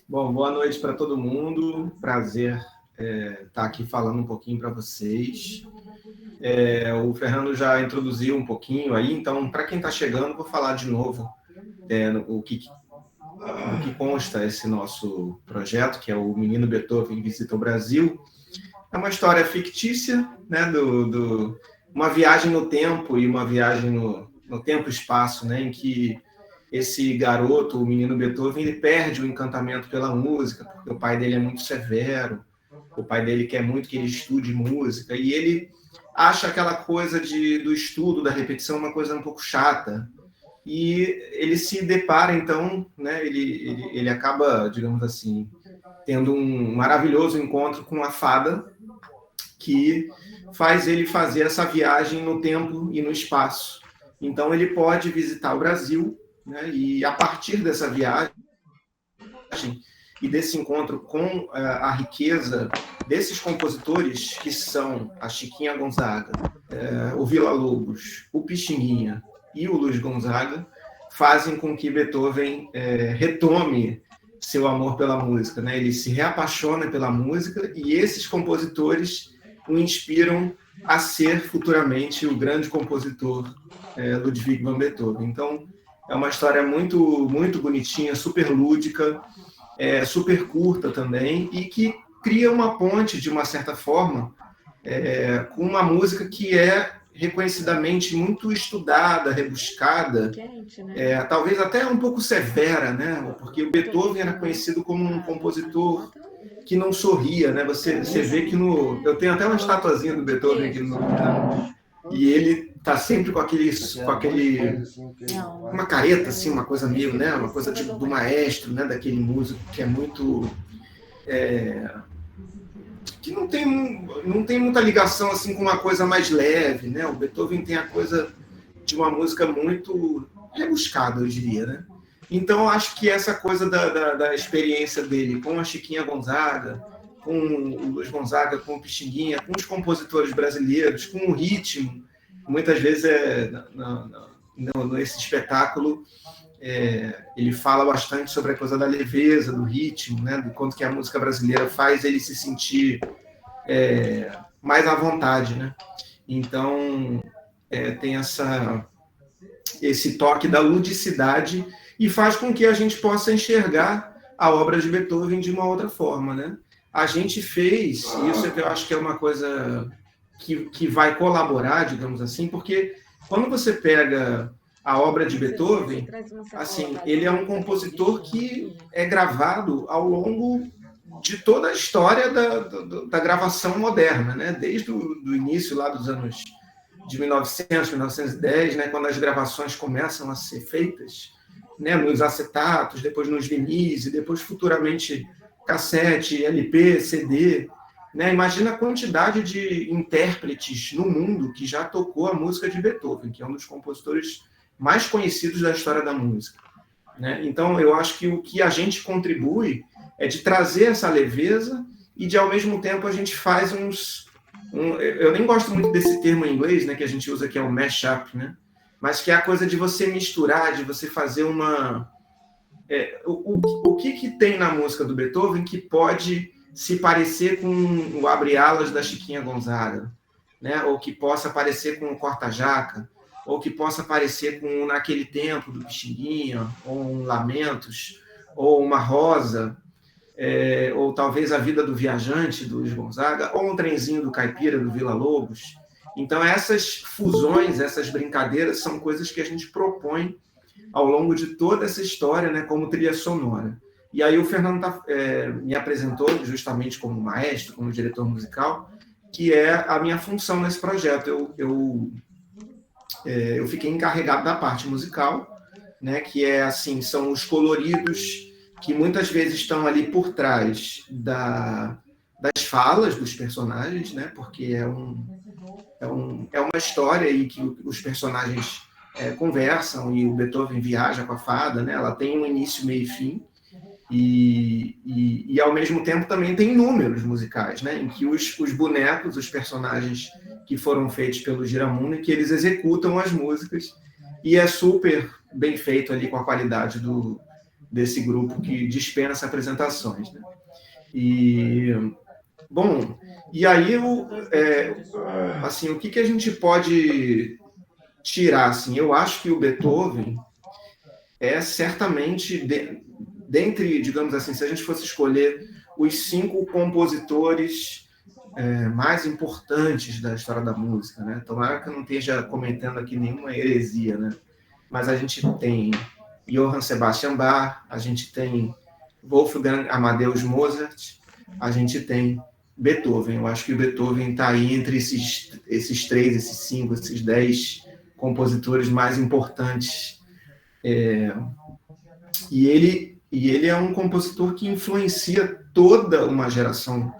Bom, boa noite para todo mundo. Prazer estar aqui falando um pouquinho para vocês. O Fernando já introduziu um pouquinho aí, então, para quem está chegando, vou falar de novo do que consta esse nosso projeto, que é o Menino Beethoven Visita o Brasil. É uma história fictícia, né, uma viagem no tempo e uma viagem no tempo e espaço, né, em que esse garoto, o menino Beethoven, ele perde o encantamento pela música, porque o pai dele é muito severo, o pai dele quer muito que ele estude música, e ele acha aquela coisa do estudo, da repetição, uma coisa um pouco chata. E ele se depara, então, né, ele acaba, digamos assim, tendo um maravilhoso encontro com a fada, que faz ele fazer essa viagem no tempo e no espaço. Então, ele pode visitar o Brasil, né, e a partir dessa viagem e desse encontro com a riqueza desses compositores, que são a Chiquinha Gonzaga, o Villa-Lobos, o Pixinguinha e o Luiz Gonzaga, fazem com que Beethoven retome seu amor pela música, né? Ele se reapaixona pela música e esses compositores o inspiram a ser futuramente o grande compositor Ludwig van Beethoven. Então, é uma história muito, muito bonitinha, super lúdica, super curta também, e que cria uma ponte, de uma certa forma, com uma música que é reconhecidamente muito estudada, rebuscada, talvez até um pouco severa, né? Porque o Beethoven era conhecido como um compositor que não sorria, né? Você vê que eu tenho até uma estatuazinha do Beethoven aqui no meu quintal, e ele tá sempre com uma careta, assim, uma coisa meio, né? Uma coisa tipo do maestro, né? Daquele músico que é muito que não tem muita ligação assim com uma coisa mais leve, né? O Beethoven tem a coisa de uma música muito rebuscada, eu diria, né? Então, eu acho que essa coisa da experiência dele com a Chiquinha Gonzaga, com o Luiz Gonzaga, com o Pixinguinha, com os compositores brasileiros, com o ritmo, muitas vezes nesse espetáculo ele fala bastante sobre a coisa da leveza, do ritmo, né? Do quanto que a música brasileira faz ele se sentir mais à vontade, né? Então, tem esse toque da ludicidade e faz com que a gente possa enxergar a obra de Beethoven de uma outra forma, né? A gente fez, e isso eu acho que é uma coisa que vai colaborar, digamos assim, porque quando você pega a obra de Beethoven, assim, ele é um compositor que é gravado ao longo de toda a história da gravação moderna, né? Desde o início lá dos anos de 1900, 1910, né? Quando as gravações começam a ser feitas, né? Nos acetatos, depois nos vinis, e depois futuramente cassete, LP, CD, né? Imagina a quantidade de intérpretes no mundo que já tocou a música de Beethoven, que é um dos compositores mais conhecidos da história da música, né? Então, eu acho que o que a gente contribui é de trazer essa leveza e de, ao mesmo tempo, a gente faz eu nem gosto muito desse termo em inglês, né, que a gente usa, que é o mashup, né? Mas que é a coisa de você misturar, de você fazer o que tem na música do Beethoven que pode se parecer com o Abre Alas da Chiquinha Gonzaga, né? Ou que possa parecer com o Corta-Jaca, ou que possa parecer com Naquele Tempo do Pixinguinha, ou um Lamentos, ou uma Rosa, ou talvez A Vida do Viajante do Luiz Gonzaga, ou um Trenzinho do Caipira do Villa-Lobos. Então, essas fusões, essas brincadeiras são coisas que a gente propõe ao longo de toda essa história, né, como trilha sonora. E aí o Fernando me apresentou justamente como maestro, como diretor musical, que é a minha função nesse projeto. Eu fiquei encarregado da parte musical, né, que assim, são os coloridos que muitas vezes estão ali por trás das falas dos personagens, né, porque é uma história aí que os personagens conversam e o Beethoven viaja com a fada, né, ela tem um início, meio e fim, e ao mesmo tempo também tem números musicais, né, em que os bonecos, os personagens que foram feitos pelo Giramundo, que eles executam as músicas, e é super bem feito ali com a qualidade desse grupo que dispensa apresentações, né? E, bom, e aí, assim, o que a gente pode tirar? Assim, eu acho que o Beethoven é certamente, dentre, digamos assim, se a gente fosse escolher os 5 compositores mais importantes da história da música, né? Tomara que eu não esteja comentando aqui nenhuma heresia, né? Mas a gente tem Johann Sebastian Bach, a gente tem Wolfgang Amadeus Mozart, a gente tem Beethoven. Eu acho que o Beethoven está aí entre esses 3, esses 5, esses 10 compositores mais importantes. E ele é um compositor que influencia toda uma geração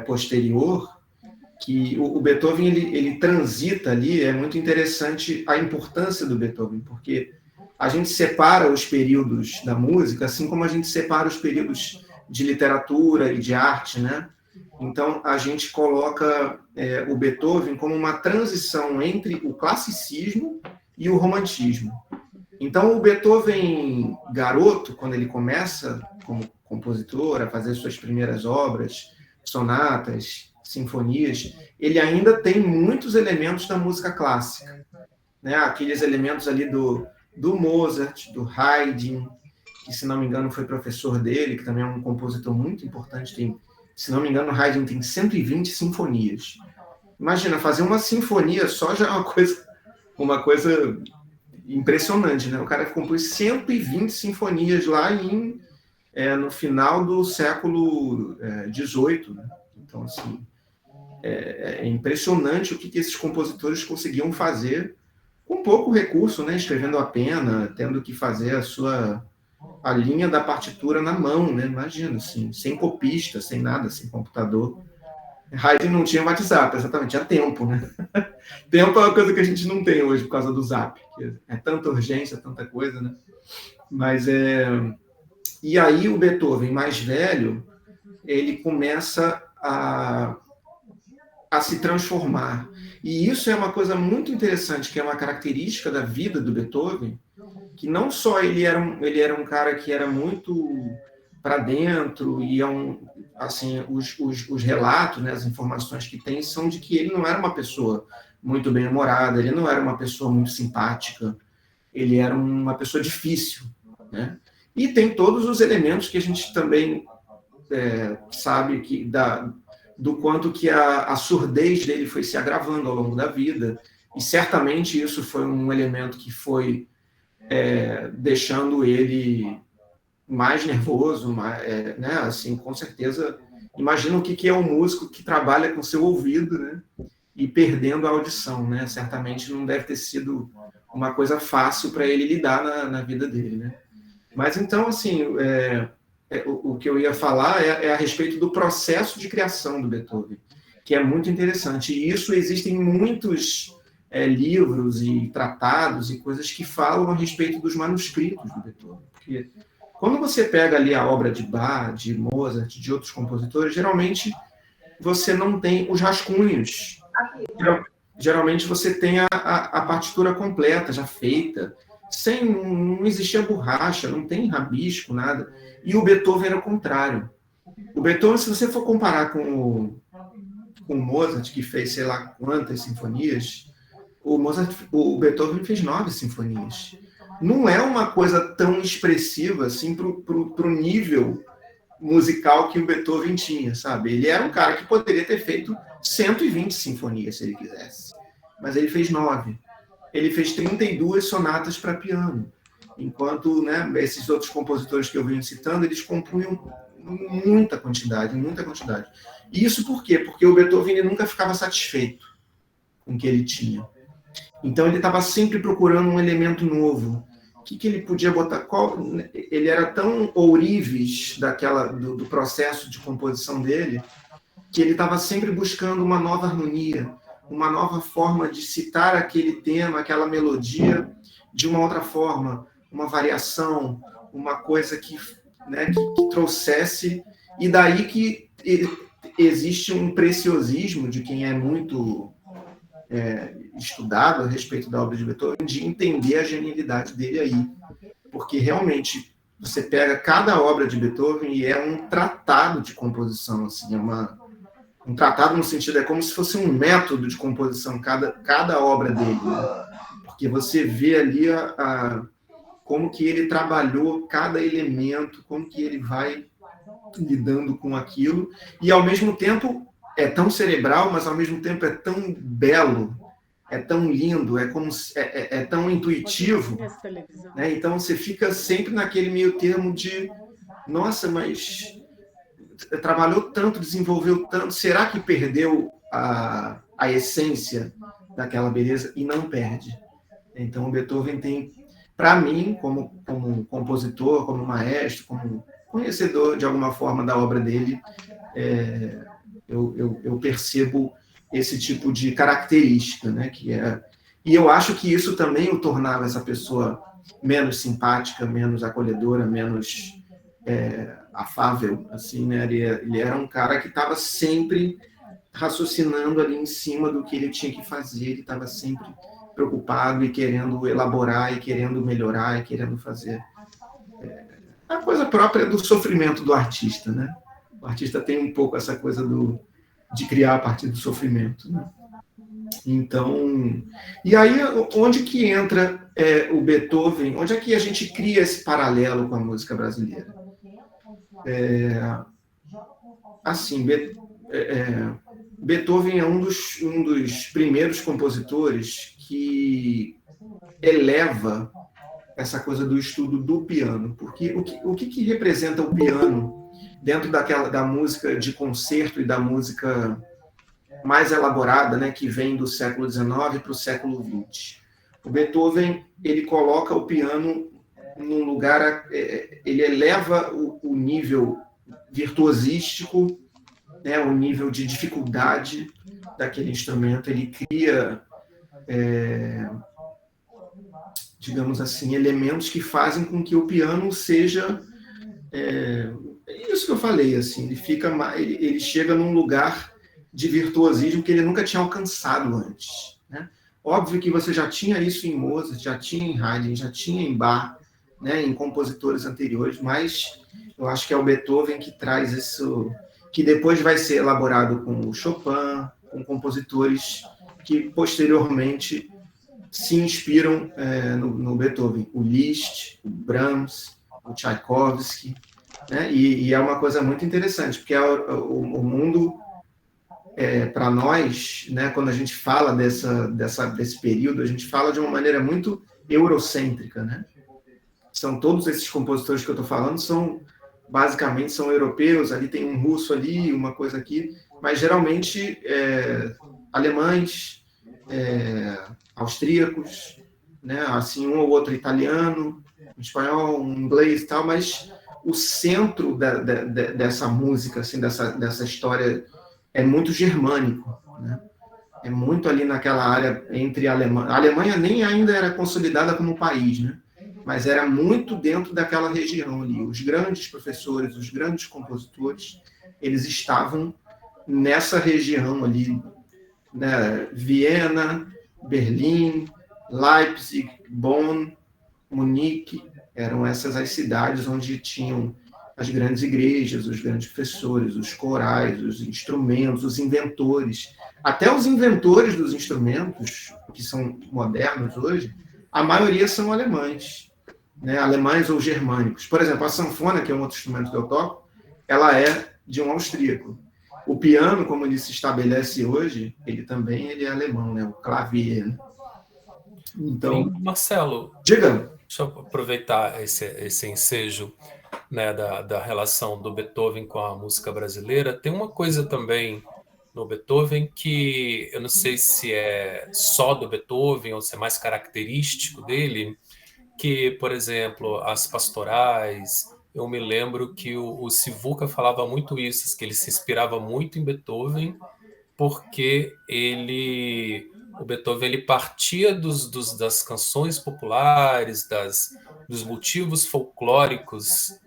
posterior, que o Beethoven ele transita ali. É muito interessante a importância do Beethoven, porque a gente separa os períodos da música, assim como a gente separa os períodos de literatura e de arte, né? Então, a gente coloca o Beethoven como uma transição entre o classicismo e o romantismo. Então, o Beethoven garoto, quando ele começa como compositor a fazer suas primeiras obras, sonatas, sinfonias, ele ainda tem muitos elementos da música clássica, né? Aqueles elementos ali do Mozart, do Haydn, que, se não me engano, foi professor dele, que também é um compositor muito importante. Se não me engano, o Haydn tem 120 sinfonias. Imagina, fazer uma sinfonia só já é uma coisa impressionante, né? O cara compôs 120 sinfonias lá no final do século XVIII, né? Então, assim, é impressionante o que esses compositores conseguiam fazer com pouco recurso, né? Escrevendo a pena, tendo que fazer a linha da partitura na mão, né? Imagina, assim, sem copista, sem nada, sem computador. Haydn não tinha WhatsApp, exatamente, tinha tempo, né? Tempo é uma coisa que a gente não tem hoje por causa do Zap, que é tanta urgência, tanta coisa, né? Mas e aí o Beethoven, mais velho, ele começa a se transformar. E isso é uma coisa muito interessante, que é uma característica da vida do Beethoven, que não só ele era um cara que era muito para dentro, e assim, os relatos, né, as informações que tem são de que ele não era uma pessoa muito bem-humorada, ele não era uma pessoa muito simpática, ele era uma pessoa difícil, né? E tem todos os elementos que a gente também sabe do quanto que a surdez dele foi se agravando ao longo da vida, e certamente isso foi um elemento que foi deixando ele mais nervoso, né? Assim, com certeza. Imagina o que é um músico que trabalha com seu ouvido, né? E perdendo a audição, né? Certamente não deve ter sido uma coisa fácil para ele lidar na vida dele, né? Mas então, assim, o que eu ia falar é a respeito do processo de criação do Beethoven, que é muito interessante. E isso existem muitos livros e tratados e coisas que falam a respeito dos manuscritos do Beethoven. Porque quando você pega ali a obra de Bach, de Mozart, de outros compositores, geralmente você não tem os rascunhos. Geralmente você tem a partitura completa, já feita, não existia borracha, não tem rabisco, nada. E o Beethoven era o contrário. O Beethoven, se você for comparar com o Mozart, que fez sei lá quantas sinfonias, o Beethoven fez 9 sinfonias. Não é uma coisa tão expressiva assim para o nível musical que o Beethoven tinha, sabe? Ele era um cara que poderia ter feito 120 sinfonias se ele quisesse, mas ele fez 9. Ele fez 32 sonatas para piano, enquanto, né, esses outros compositores que eu venho citando, eles compunham muita quantidade. E isso por quê? Porque o Beethoven ele nunca ficava satisfeito com o que ele tinha. Então ele estava sempre procurando um elemento novo. O que ele podia botar? Ele era tão ourives do processo de composição dele, que ele estava sempre buscando uma nova harmonia, uma nova forma de citar aquele tema, aquela melodia, de uma outra forma, uma variação, uma coisa que trouxesse. E daí que existe um preciosismo de quem é muito estudado a respeito da obra de Beethoven, de entender a genialidade dele aí. Porque realmente você pega cada obra de Beethoven e é um tratado de composição, assim, um tratado no sentido, é como se fosse um método de composição, cada obra dele, né? Porque você vê ali como que ele trabalhou cada elemento, como que ele vai lidando com aquilo, e ao mesmo tempo é tão cerebral, mas ao mesmo tempo é tão belo, é tão lindo, é como é tão intuitivo, né? Então você fica sempre naquele meio termo de, nossa, mas trabalhou tanto, desenvolveu tanto, será que perdeu a essência daquela beleza? E não perde. Então o Beethoven tem, para mim, como compositor, como maestro, como conhecedor de alguma forma da obra dele, eu percebo esse tipo de característica, né? E eu acho que isso também o tornava essa pessoa menos simpática, menos acolhedora, menos afável, assim, né? Ele era um cara que estava sempre raciocinando ali em cima do que ele tinha que fazer, ele estava sempre preocupado e querendo elaborar e querendo melhorar e querendo fazer a coisa própria do sofrimento do artista, né? O artista tem um pouco essa coisa de criar a partir do sofrimento, né? Então, e aí onde que entra o Beethoven? Onde é que a gente cria esse paralelo com a música brasileira? Assim, Beethoven é um dos primeiros compositores que eleva essa coisa do estudo do piano, porque o que representa o piano dentro da música de concerto e da música mais elaborada, né, que vem do século XIX para o século XX. O Beethoven, ele coloca o piano num lugar, ele eleva o nível virtuosístico, né, o nível de dificuldade daquele instrumento, ele cria, digamos assim, elementos que fazem com que o piano seja isso que eu falei, assim, ele chega num lugar de virtuosismo que ele nunca tinha alcançado antes, né? Óbvio que você já tinha isso em Mozart, já tinha em Haydn, já tinha em Bach, né, em compositores anteriores, mas eu acho que é o Beethoven que traz isso, que depois vai ser elaborado com o Chopin, com compositores que posteriormente se inspiram no Beethoven, o Liszt, o Brahms, o Tchaikovsky, né? E é uma coisa muito interessante, porque o mundo, para nós, né, quando a gente fala desse período, a gente fala de uma maneira muito eurocêntrica, né? Todos esses compositores que eu estou falando basicamente são europeus, ali tem um russo ali, uma coisa aqui, mas geralmente alemães, austríacos, né, assim, um ou outro italiano, um espanhol, um inglês e tal, mas o centro dessa música, assim, dessa história é muito germânico, né? É muito ali naquela área entre a Alemanha. A Alemanha nem ainda era consolidada como país, né? Mas era muito dentro daquela região ali. Os grandes professores, os grandes compositores, eles estavam nessa região ali, né? Viena, Berlim, Leipzig, Bonn, Munique, eram essas as cidades onde tinham as grandes igrejas, os grandes professores, os corais, os instrumentos, os inventores. Até os inventores dos instrumentos, que são modernos hoje, a maioria são alemães, né? Alemães ou germânicos. Por exemplo, a sanfona, que é um outro instrumento que eu toco, ela é de um austríaco. O piano, como ele se estabelece hoje, ele é alemão, né? O clavier. Né? Então, Marcelo, diga. Deixa eu aproveitar esse ensejo, né, da relação do Beethoven com a música brasileira. Tem uma coisa também no Beethoven que eu não sei se é só do Beethoven ou se é mais característico dele, que, por exemplo, as pastorais, eu me lembro que o Sivuca falava muito isso, que ele se inspirava muito em Beethoven porque o Beethoven ele partia das canções populares, dos motivos folclóricos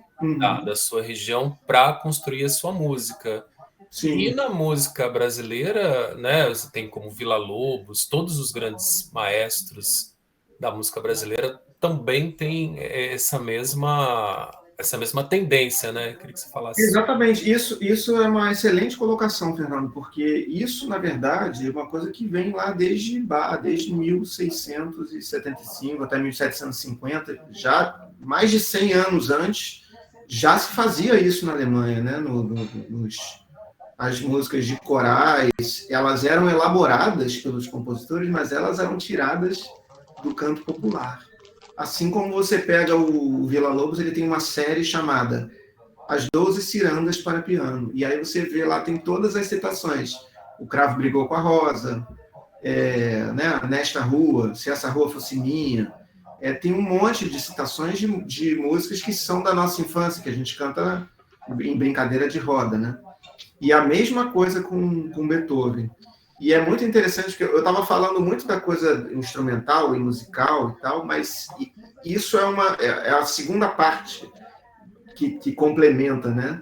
da sua região para construir a sua música. Sim. E na música brasileira, né, você tem como Villa-Lobos, todos os grandes maestros da música brasileira também tem essa mesma tendência, né? Eu queria que você falasse. Exatamente. Isso é uma excelente colocação, Fernando, porque isso, na verdade, é uma coisa que vem lá desde 1675 até 1750, já mais de 100 anos antes, já se fazia isso na Alemanha, né? As músicas de corais, elas eram elaboradas pelos compositores, mas elas eram tiradas do canto popular. Assim como você pega o Villa-Lobos, ele tem uma série chamada As 12 Cirandas para Piano. E aí você vê lá, tem todas as citações. O Cravo Brigou com a Rosa, né, Nesta Rua, Se Essa Rua Fosse Minha. Tem um monte de citações de músicas que são da nossa infância, que a gente canta em brincadeira de roda, né? E a mesma coisa com Beethoven. E é muito interessante, porque eu estava falando muito da coisa instrumental e musical e tal, mas isso é a segunda parte que complementa, né?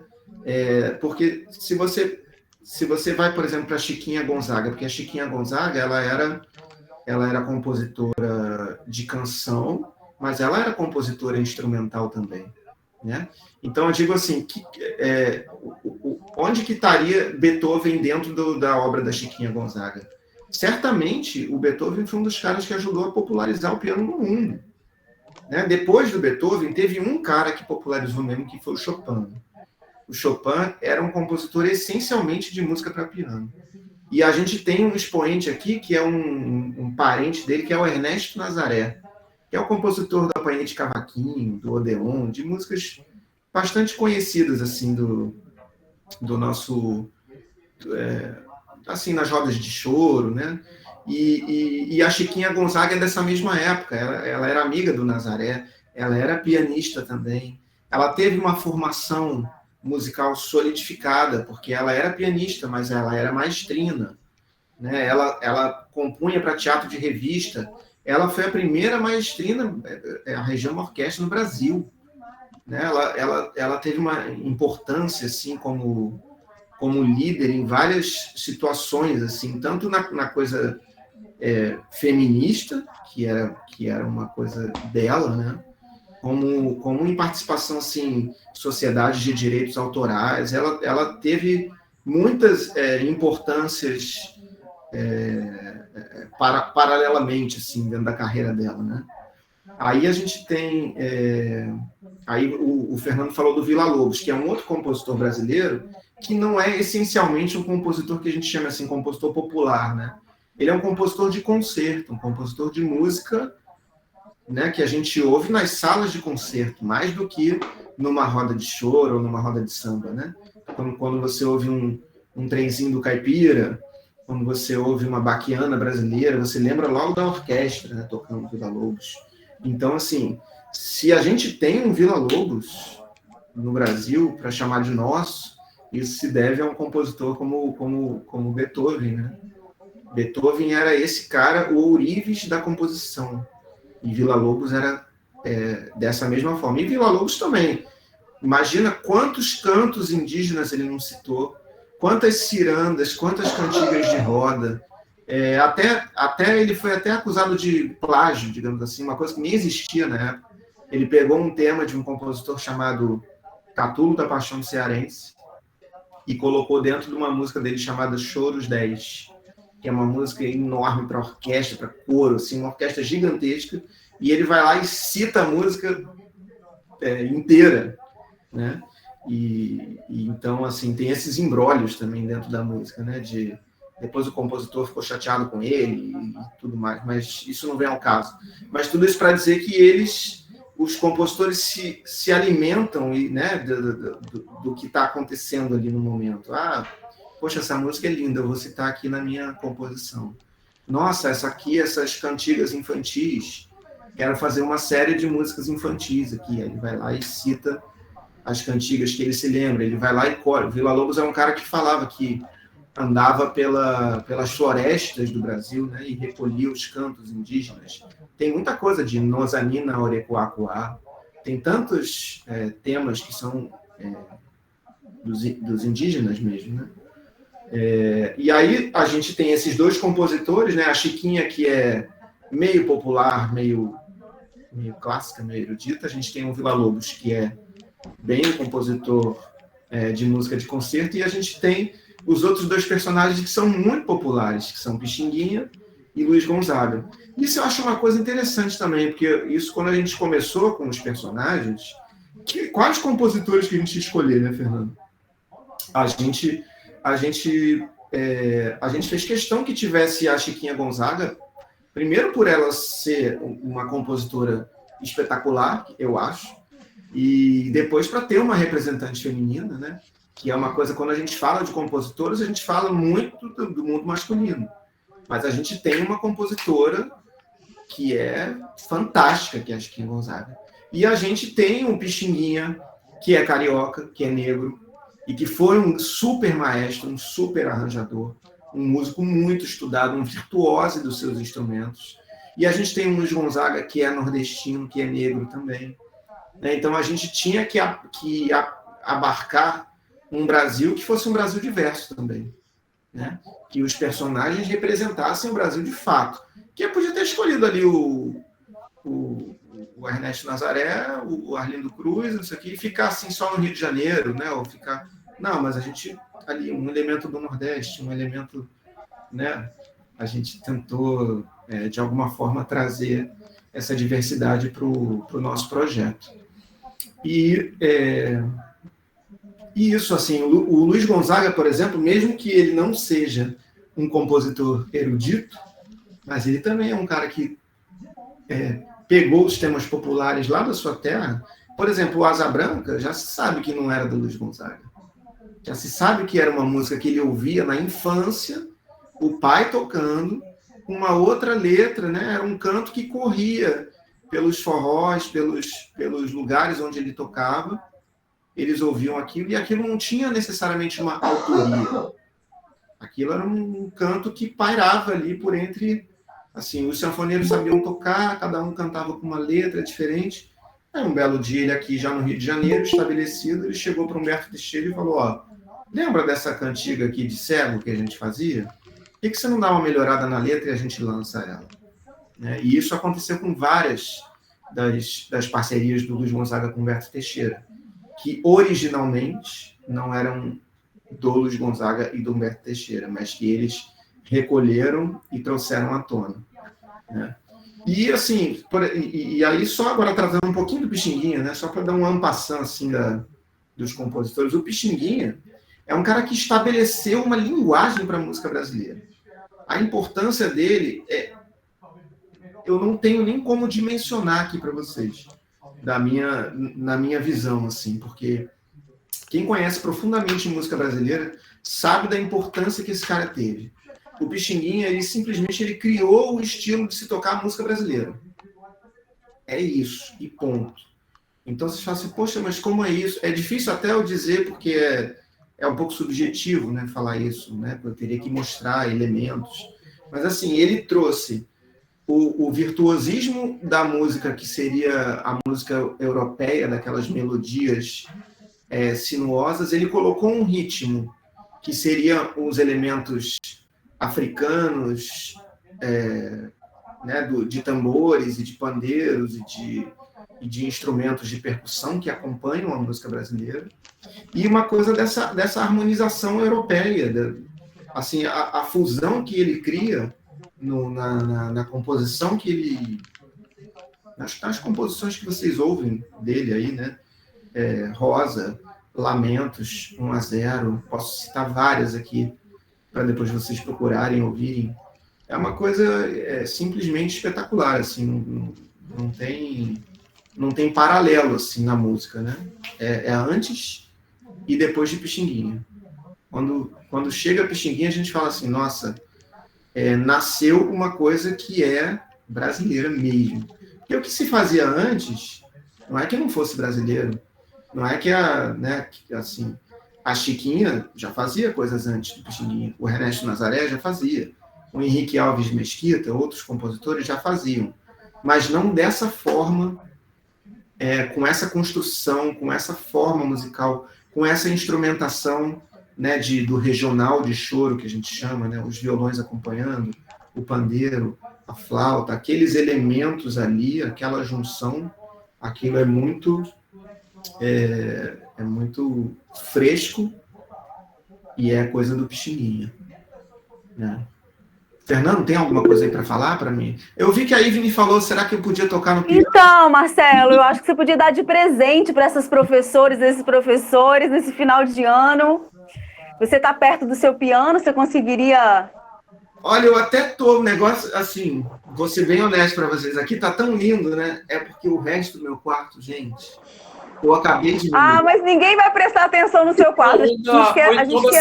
Porque se você vai, por exemplo, para a Chiquinha Gonzaga, porque a Chiquinha Gonzaga ela era compositora de canção, mas ela era compositora instrumental também, né? Então eu digo assim, onde que estaria Beethoven dentro da obra da Chiquinha Gonzaga? Certamente o Beethoven foi um dos caras que ajudou a popularizar o piano no mundo, né? Depois do Beethoven, teve um cara que popularizou mesmo, que foi o Chopin. O Chopin era um compositor essencialmente de música para piano. E a gente tem um expoente aqui, que é um parente dele, que é o Ernesto Nazaré, que é o compositor da Companhia de Cavaquinho, do Odeon, de músicas bastante conhecidas, assim, do nosso... assim, nas rodas de choro, né? E a Chiquinha Gonzaga é dessa mesma época. Ela era amiga do Nazaré, ela era pianista também. Ela teve uma formação musical solidificada, porque ela era pianista, mas ela era maestrina, né? Ela compunha para teatro de revista. Ela foi a primeira maestrina a reger uma orquestra no Brasil, né? Ela teve uma importância assim como líder em várias situações, assim, tanto na coisa feminista, que era uma coisa dela, né? Como em participação assim, sociedades de direitos autorais. Ela teve muitas importâncias paralelamente, assim, dentro da carreira dela, né? Aí a gente tem... aí o Fernando falou do Villa-Lobos, que é um outro compositor brasileiro, que não é essencialmente um compositor que a gente chama assim, compositor popular, né? Ele é um compositor de concerto, um compositor de música, né, que a gente ouve nas salas de concerto, mais do que numa roda de choro ou numa roda de samba, né? Quando você ouve um trenzinho do caipira, quando você ouve uma baquiana brasileira, você lembra logo da orquestra, né, tocando Villa-Lobos. Então, assim, se a gente tem um Villa-Lobos no Brasil, para chamar de nosso, isso se deve a um compositor como Beethoven, né? Beethoven era esse cara, o ourives da composição. E Villa-Lobos era dessa mesma forma. E Villa-Lobos também. Imagina quantos cantos indígenas ele não citou, quantas cirandas, quantas cantigas de roda. Até ele foi até acusado de plágio, digamos assim, uma coisa que nem existia na época. Ele pegou um tema de um compositor chamado Catulo da Paixão Cearense e colocou dentro de uma música dele chamada Choros 10, que é uma música enorme para orquestra, para coro, assim, uma orquestra gigantesca, e ele vai lá e cita a música inteira, né? E então, assim, tem esses imbrólios também dentro da música, né? Depois o compositor ficou chateado com ele e tudo mais, mas isso não vem ao caso. Mas tudo isso para dizer que os compositores se alimentam, né, do que está acontecendo ali no momento. Poxa, essa música é linda, eu vou citar aqui na minha composição. Nossa, essas cantigas infantis, quero fazer uma série de músicas infantis aqui. Aí ele vai lá e cita as cantigas que ele se lembra, ele vai lá e cora. O Villa-Lobos é um cara que falava que andava pelas florestas do Brasil, né, e recolhia os cantos indígenas. Tem muita coisa de Nozanina Orecuacuá, tem tantos temas que são dos indígenas mesmo, né? E aí a gente tem esses dois compositores, né? A Chiquinha, que é meio popular, meio meio clássica, meio erudita. A gente tem o Villa-Lobos, que é bem um compositor de música de concerto, e a gente tem os outros dois personagens que são muito populares, que são Pixinguinha e Luiz Gonzaga. Isso eu acho uma coisa interessante também, porque isso, quando a gente começou com os personagens, quais compositores que a gente escolheu, né, Fernando? A gente fez questão que tivesse a Chiquinha Gonzaga, primeiro por ela ser uma compositora espetacular, eu acho, e depois para ter uma representante feminina, né? Que é uma coisa, quando a gente fala de compositores, a gente fala muito do mundo masculino. Mas a gente tem uma compositora que é fantástica, que é a Chiquinha Gonzaga. E a gente tem um Pixinguinha, que é carioca, que é negro, e que foi um super maestro, um super arranjador, um músico muito estudado, um virtuoso dos seus instrumentos. E a gente tem um Luiz Gonzaga, que é nordestino, que é negro também. Então a gente tinha que abarcar um Brasil que fosse um Brasil diverso também, né? Que os personagens representassem o Brasil de fato. Que eu podia ter escolhido ali o Ernesto Nazaré, o Arlindo Cruz, isso aqui, e ficar assim só no Rio de Janeiro, né? Ou ficar... Não, mas a gente ali, um elemento do Nordeste, um elemento, né? A gente tentou, de alguma forma, trazer essa diversidade para o nosso projeto. E isso, assim, o Luiz Gonzaga, por exemplo, mesmo que ele não seja um compositor erudito, mas ele também é um cara que pegou os temas populares lá da sua terra. Por exemplo, o Asa Branca, já se sabe que não era do Luiz Gonzaga. Já se sabe que era uma música que ele ouvia na infância, o pai tocando, uma outra letra, né? Era um canto que corria pelos forrós, pelos lugares onde ele tocava. Eles ouviam aquilo, e aquilo não tinha necessariamente uma autoria. Aquilo era um canto que pairava ali por entre... Assim, os sanfoneiros sabiam tocar, cada um cantava com uma letra diferente. Aí um belo dia, ele aqui já no Rio de Janeiro, estabelecido, ele chegou para Humberto Teixeira e falou, ó, lembra dessa cantiga aqui de cego que a gente fazia? Por que você não dá uma melhorada na letra e a gente lança ela? E isso aconteceu com várias das parcerias do Luiz Gonzaga com Humberto Teixeira, que originalmente não eram do Luiz Gonzaga e do Humberto Teixeira, mas que eles recolheram e trouxeram à tona, né? E assim, e aí só agora trazendo um pouquinho do Pixinguinha, né? Só para dar um en passant assim dos compositores. O Pixinguinha é um cara que estabeleceu uma linguagem para a música brasileira. A importância dele eu não tenho nem como dimensionar aqui para vocês, na minha visão, assim, porque quem conhece profundamente música brasileira sabe da importância que esse cara teve. O Pixinguinha, ele simplesmente criou o estilo de se tocar a música brasileira. É isso, e ponto. Então você fala assim, poxa, mas como é isso? É difícil até eu dizer, porque é um pouco subjetivo, né, falar isso, né? Eu teria que mostrar elementos. Mas assim, ele trouxe o virtuosismo da música, que seria a música europeia, daquelas melodias sinuosas, ele colocou um ritmo, que seria os elementos africanos, né, de tambores e de pandeiros e de instrumentos de percussão que acompanham a música brasileira, e uma coisa dessa harmonização europeia, assim, a fusão que ele cria na composição que ele... Nas composições que vocês ouvem dele aí, né? Rosa, Lamentos, 1-0, posso citar várias aqui, para depois vocês procurarem, ouvirem. É uma coisa simplesmente espetacular, assim, não tem paralelo, assim, na música, né? É antes e depois de Pixinguinha. Quando chega a Pixinguinha, a gente fala assim, nossa, nasceu uma coisa que é brasileira mesmo. Porque o que se fazia antes, não é que não fosse brasileiro, não é que assim, a Chiquinha já fazia coisas antes do Pixinguinha, o Ernesto Nazaré já fazia, o Henrique Alves Mesquita, outros compositores já faziam, mas não dessa forma, com essa construção, com essa forma musical, com essa instrumentação, né, do regional de choro, que a gente chama, né, os violões acompanhando, o pandeiro, a flauta, aqueles elementos ali, aquela junção, aquilo é muito fresco e é coisa do Pixinguinha, né? Fernando, tem alguma coisa aí para falar para mim? Eu vi que a Ivne falou, será que eu podia tocar no piano? Então, Marcelo, eu acho que você podia dar de presente para essas professoras, esses professores, nesse final de ano. Você está perto do seu piano, você conseguiria... Olha, eu até tô, negócio assim, vou ser bem honesto para vocês, aqui tá tão lindo, né? É porque o resto do meu quarto, gente, eu acabei de... mas ninguém vai prestar atenção no seu quarto. A gente quer muito.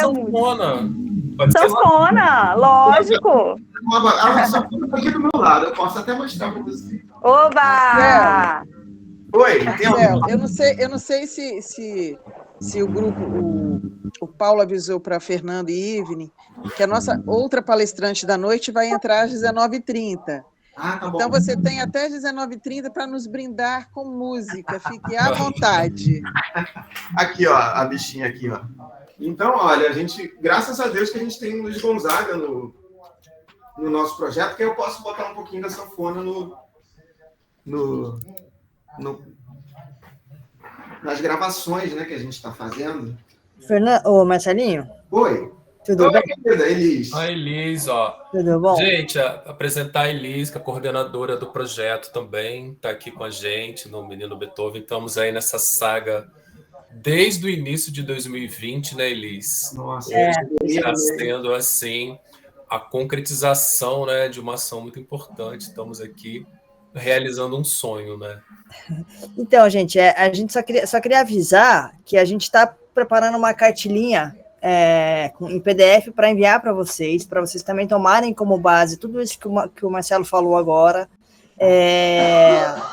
Sanfona, lógico. A sanfona tá aqui do meu lado, eu posso até mostrar para você. Oba! Oi, tem alguma... eu não sei se o grupo, o Paulo avisou para Fernando e Ivne que a nossa outra palestrante da noite vai entrar às 19h30. Tá bom. Então você tem até 19h30 para nos brindar com música. Fique à vontade. Aqui, ó, a bichinha aqui, ó. Então, olha, a gente, graças a Deus que a gente tem o Luiz Gonzaga no nosso projeto, que eu posso botar um pouquinho da sanfona nas gravações, né, que a gente está fazendo. Marcelinho? Oi. Tudo bem? Querida, Elis. A Elis, ó. Tudo bom? Gente, apresentar a Elis, que é a coordenadora do projeto também, está aqui com a gente no Menino Beethoven. Estamos aí nessa saga desde o início de 2020, né, Elis? Nossa, está sendo, assim, a concretização, né, de uma ação muito importante. Estamos aqui realizando um sonho, né? Então, gente, a gente só queria avisar que a gente está preparando uma cartilinha em PDF para enviar para vocês também tomarem como base tudo isso que o Marcelo falou agora,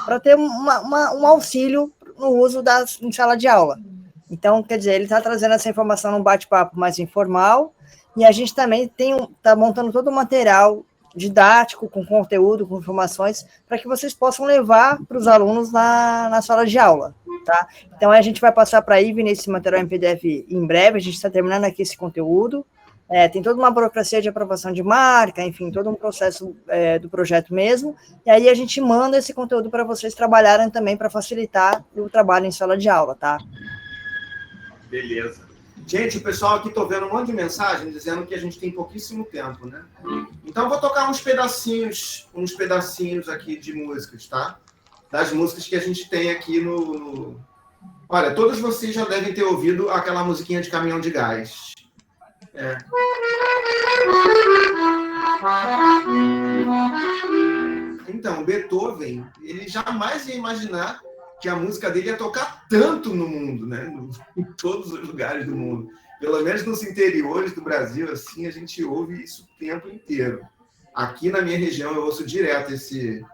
para ter um auxílio no uso em sala de aula. Então, quer dizer, ele está trazendo essa informação num bate-papo mais informal, e a gente também está montando todo o material didático, com conteúdo, com informações, para que vocês possam levar para os alunos na sala de aula, tá? Então, a gente vai passar para a Ivne esse material em PDF em breve, a gente está terminando aqui esse conteúdo, tem toda uma burocracia de aprovação de marca, enfim, todo um processo do projeto mesmo, e aí a gente manda esse conteúdo para vocês trabalharem também para facilitar o trabalho em sala de aula, tá? Beleza. Gente, o pessoal aqui, tô vendo um monte de mensagem dizendo que a gente tem pouquíssimo tempo, né? Então, eu vou tocar uns pedacinhos aqui de músicas, tá? Das músicas que a gente tem aqui no... Olha, todos vocês já devem ter ouvido aquela musiquinha de caminhão de gás. Então, Beethoven, ele jamais ia imaginar que a música dele ia tocar tanto no mundo, né? Em todos os lugares do mundo. Pelo menos nos interiores do Brasil, assim, a gente ouve isso o tempo inteiro. Aqui na minha região eu ouço direto esse...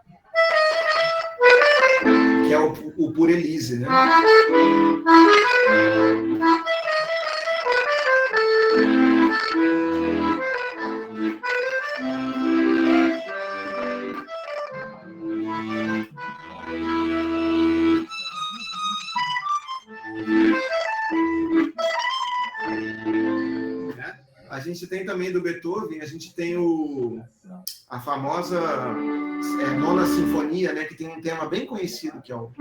que é o Por Elise, né? A gente tem também do Beethoven, a gente tem a famosa Nona Sinfonia, né, que tem um tema bem conhecido, que é o...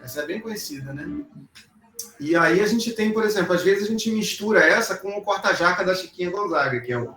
Essa é bem conhecida, né? E aí a gente tem, por exemplo, às vezes a gente mistura essa com o corta-jaca da Chiquinha Gonzaga, que é o...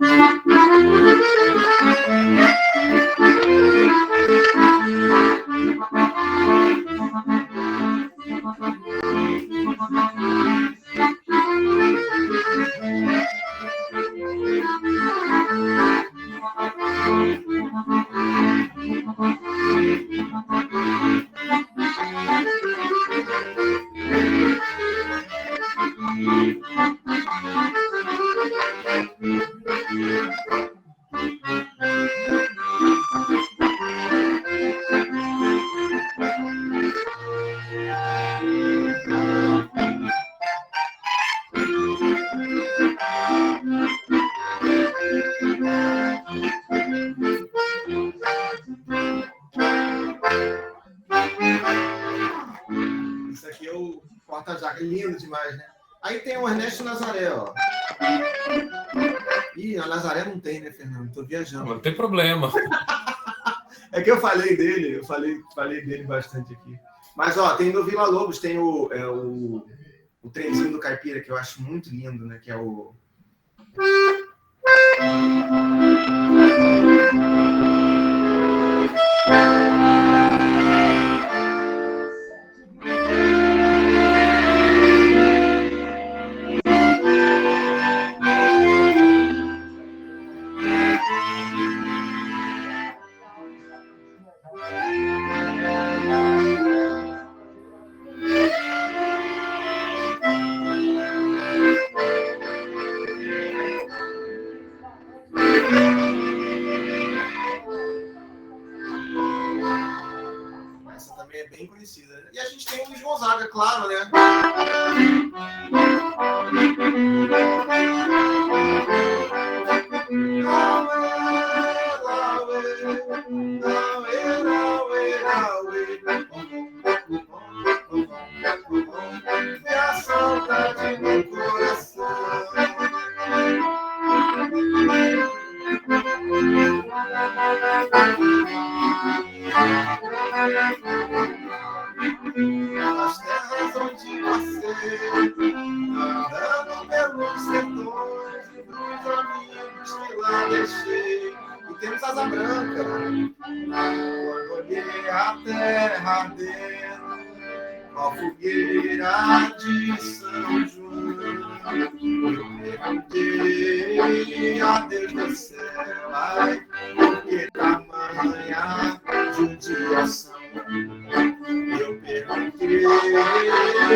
porta-jaca, lindo demais, né? Aí tem o Ernesto Nazaré, ó. Ih, a Nazaré não tem, né, Fernando? Tô viajando. Não tem problema. É que eu falei dele, falei dele bastante aqui. Mas, ó, tem no Vila Lobos, tem o trenzinho do Caipira, que eu acho muito lindo, né? Que é o... Essa também é bem conhecida. E a gente tem o Luiz Gonzaga, claro, né? E a saudade no coração. Nas terras onde passei, andando pelos sertões e dos amigos que lá deixei. E temos Asa Branca, quando olhei a terra ardendo, a fogueira de São João, eu perguntei a Deus do céu, ai, por que tamanha judiação? Eu perguntei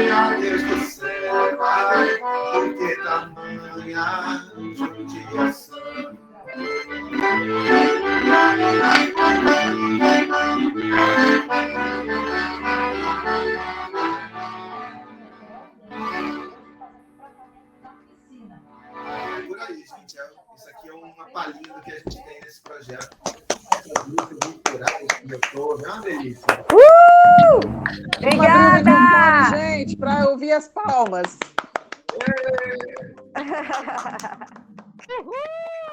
a Deus do céu, ai, por que tamanha judiação? Por aí, gente. Isso aqui é uma palhinha do que a gente tem nesse projeto. É uma delícia. Obrigada! Gente, para ouvir as palmas. Uhul!